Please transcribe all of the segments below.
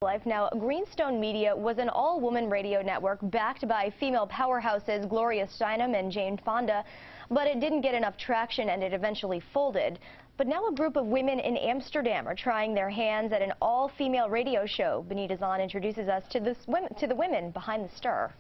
Life. Now, Greenstone Media was an all-woman radio network backed by female powerhouses Gloria Steinem and Jane Fonda, but it didn't get enough traction and it eventually folded. But now a group of women in Amsterdam are trying their hands at an all-female radio show. Benita Zahn introduces us to the women behind the stir.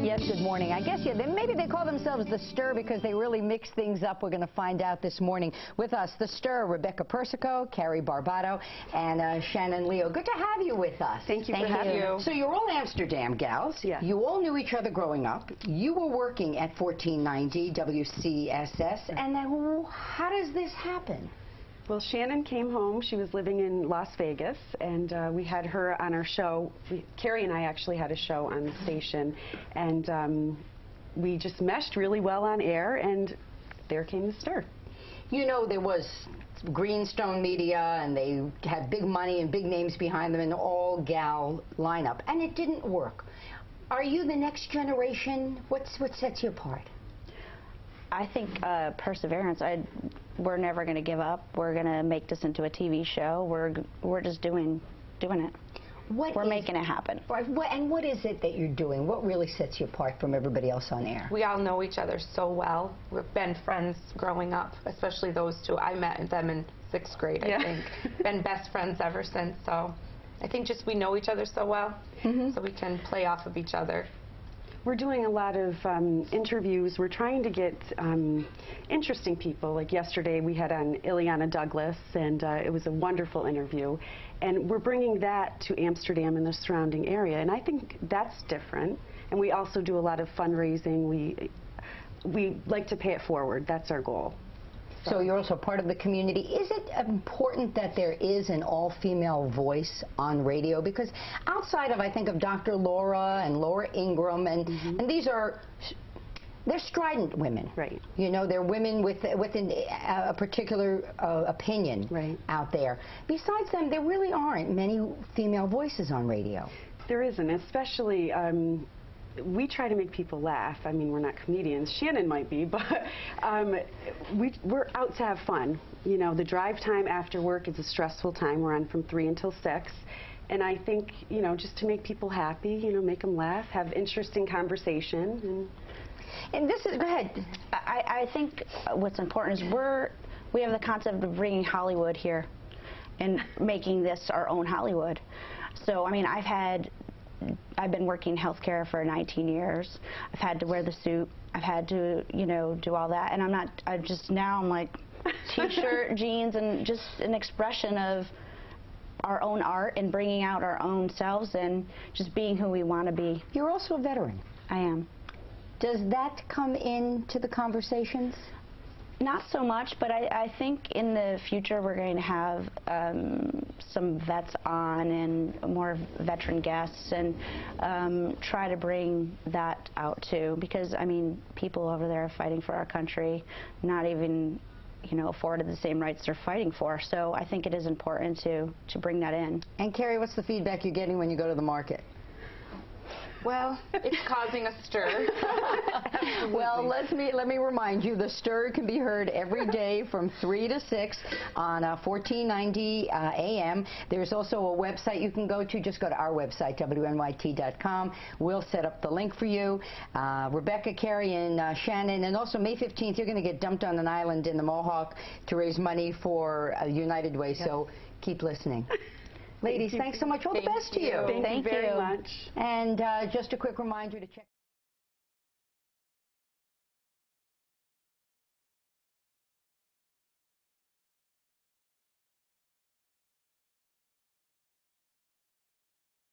Yes, good morning. I guess, maybe they call themselves the Stir because they really mix things up. We're going to find out this morning. With us, the Stir, Rebecca Persico, Carrie Barbato, and Shannon Leo. Good to have you with us. Thank you for having me. So you're all Amsterdam gals. Yeah. You all knew each other growing up. You were working at 1490 WCSS. And then how does this happen? Well, Shannon came home. She was living in Las Vegas, and we had her on our show. Carrie and I actually had a show on the station, and we just meshed really well on air, and there came the Stir. You know, there was Greenstone Media, and they had big money and big names behind them, an all-gal lineup, and it didn't work. Are you the next generation? What sets you apart? I think perseverance. We're never going to give up. We're going to make this into a TV show. We're just doing it. We're making it happen. And what is it that you're doing? What really sets you apart from everybody else on air? We all know each other so well. We've been friends growing up, especially those two. I met them in 6th grade, I think. Been best friends ever since. So I think just we know each other so well, so we can play off of each other. We're doing a lot of interviews. We're trying to get interesting people. Like yesterday, we had on Ileana Douglas, and it was a wonderful interview. And we're bringing that to Amsterdam and the surrounding area, and I think that's different. And we also do a lot of fundraising. We like to pay it forward. That's our goal. So you're also part of the community. Is it important that there is an all-female voice on radio? Because outside of, I think, of Dr. Laura and Laura Ingraham, and these are, they're strident women. Right. You know, they're women with a particular opinion out there. Besides them, there really aren't many female voices on radio. There isn't, especially we try to make people laugh. I mean, we're not comedians. Shannon might be, but we're out to have fun. You know, the drive time after work is a stressful time. We're on from 3 until 6. And I think, you know, just to make people happy, you know, make them laugh, have interesting conversation. And this is, go ahead. I think what's important is we have the concept of bringing Hollywood here and making this our own Hollywood. So, I mean, I've been working in healthcare for 19 years. I've had to wear the suit. I've had to, you know, do all that. And I'm like t-shirt, jeans, and just an expression of our own art and bringing out our own selves and just being who we want to be. You're also a veteran. I am. Does that come into the conversations? Not so much, but I think in the future we're going to have some vets on and more veteran guests and try to bring that out too, because I mean people over there are fighting for our country, not even, you know, afforded the same rights they're fighting for. So I think it is important to bring that in. And Carrie, what's the feedback you're getting when you go to the market? Well, it's causing a stir. Well, let me remind you, the Stir can be heard every day from 3 to 6 on 1490 AM. There's also a website you can go to. Just go to our website, WNYT.com. We'll set up the link for you. Rebecca, Carrie, and Shannon, and also May 15th, you're going to get dumped on an island in the Mohawk to raise money for United Way, so keep listening. Ladies, thanks so much. All the best to you. Thank you very much. And just a quick reminder to check